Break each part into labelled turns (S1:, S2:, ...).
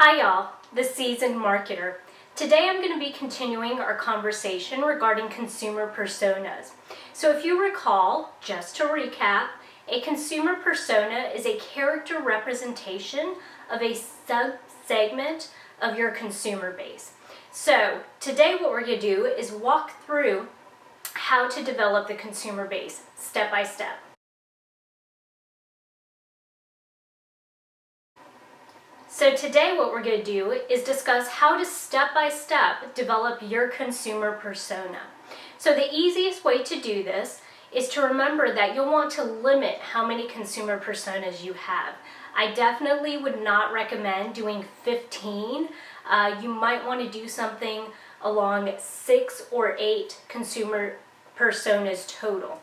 S1: Hi y'all, the Seasoned Marketer. Today I'm going to be continuing our conversation regarding consumer personas. So if you recall, just to recap, a consumer persona is a character representation of a sub-segment of your consumer base. So today what we're going to do is walk through how to develop the consumer base step by step. So today what we're going to do is discuss how to step-by-step develop your consumer persona. So the easiest way to do this is to remember that you'll want to limit how many consumer personas you have. I definitely would not recommend doing 15. You might want to do something along 6 or 8 consumer personas total.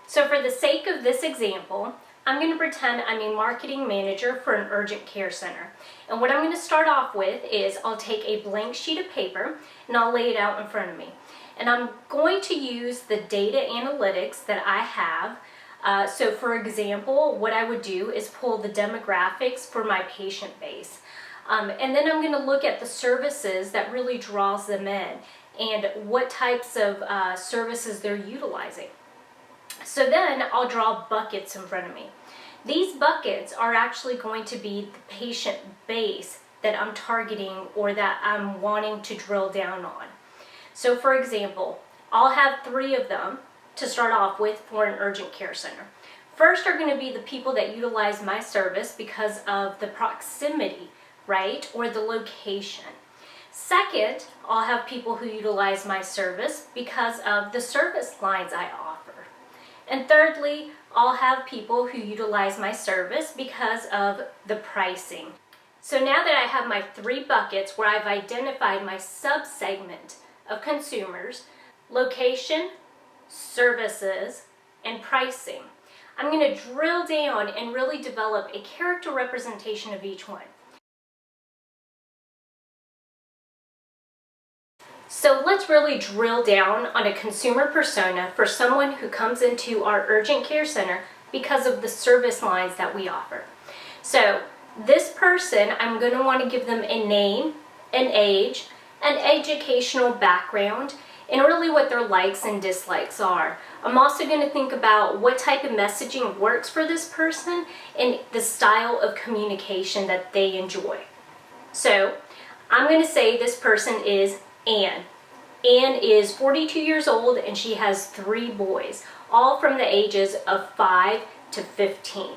S1: So for the sake of this example, I'm going to pretend I'm a marketing manager for an urgent care center. And what I'm going to start off with is I'll take a blank sheet of paper and I'll lay it out in front of me. And I'm going to use the data analytics that I have. So for example, what I would do is pull the demographics for my patient base. And then I'm going to look at the services that really draws them in and what types of services they're utilizing. So then I'll draw buckets in front of me. These buckets are actually going to be the patient base that I'm targeting or that I'm wanting to drill down on. So for example, I'll have 3 of them to start off with for an urgent care center. First are going to be the people that utilize my service because of the proximity, right, or the location. Second, I'll have people who utilize my service because of the service lines I offer. And thirdly, I'll have people who utilize my service because of the pricing. So now that I have my 3 buckets where I've identified my sub-segment of consumers, location, services, and pricing, I'm going to drill down and really develop a character representation of each one. So let's really drill down on a consumer persona for someone who comes into our urgent care center because of the service lines that we offer. So this person, I'm going to want to give them a name, an age, an educational background, and really what their likes and dislikes are. I'm also going to think about what type of messaging works for this person and the style of communication that they enjoy. So I'm going to say this person is Anne. Anne is 42 years old and she has 3 boys, all from the ages of 5 to 15.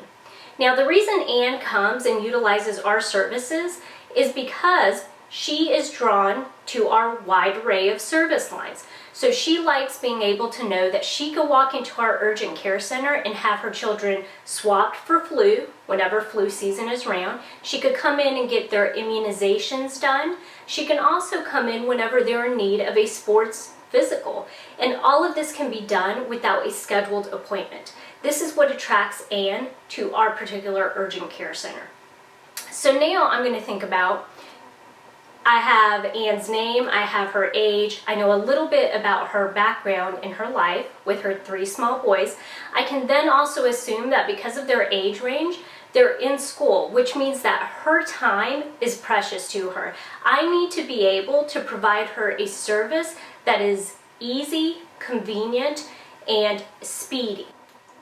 S1: Now the reason Anne comes and utilizes our services is because she is drawn to our wide array of service lines. So she likes being able to know that she can walk into our urgent care center and have her children swapped for flu whenever flu season is around. She could come in and get their immunizations done. She can also come in whenever they're in need of a sports physical. And all of this can be done without a scheduled appointment. This is what attracts Anne to our particular urgent care center. So now I'm going to think about, I have Anne's name, I have her age, I know a little bit about her background in her life with her 3 small boys. I can then also assume that because of their age range, they're in school, which means that her time is precious to her. I need to be able to provide her a service that is easy, convenient, and speedy.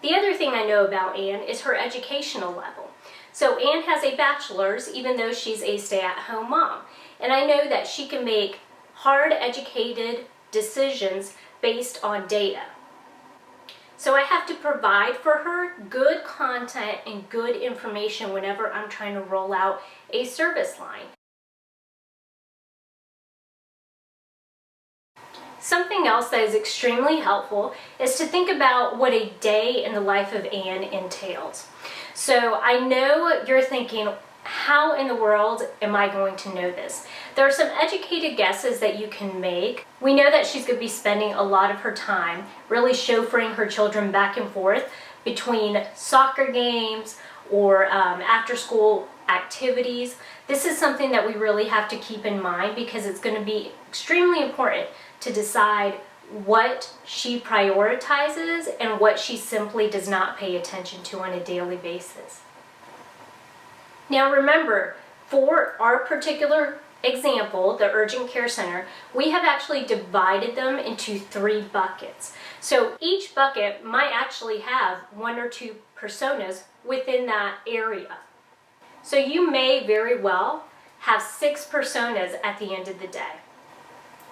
S1: The other thing I know about Anne is her educational level. So Anne has a bachelor's even though she's a stay-at-home mom. And I know that she can make hard educated decisions based on data. So I have to provide for her good content and good information whenever I'm trying to roll out a service line. Something else that is extremely helpful is to think about what a day in the life of Anne entails. So I know you're thinking, how in the world am I going to know this? There are some educated guesses that you can make. We know that she's going to be spending a lot of her time really chauffeuring her children back and forth between soccer games or after school activities. This is something that we really have to keep in mind because it's going to be extremely important to decide what she prioritizes and what she simply does not pay attention to on a daily basis. Now remember, For our particular example, the urgent care center, we have actually divided them into 3 buckets. So each bucket might actually have 1 or 2 personas within that area. So you may very well have 6 personas at the end of the day.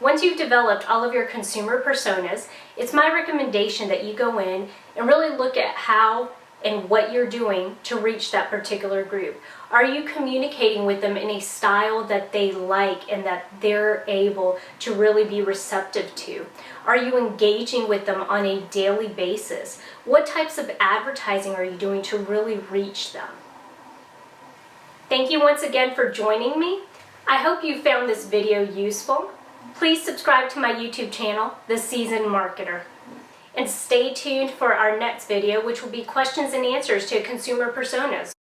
S1: Once you've developed all of your consumer personas, it's my recommendation that you go in and really look at how and what you're doing to reach that particular group. Are you communicating with them in a style that they like and that they're able to really be receptive to? Are you engaging with them on a daily basis? What types of advertising are you doing to really reach them? Thank you once again for joining me. I hope you found this video useful. Please subscribe to my YouTube channel, The Seasoned Marketer. And stay tuned for our next video, which will be questions and answers to consumer personas.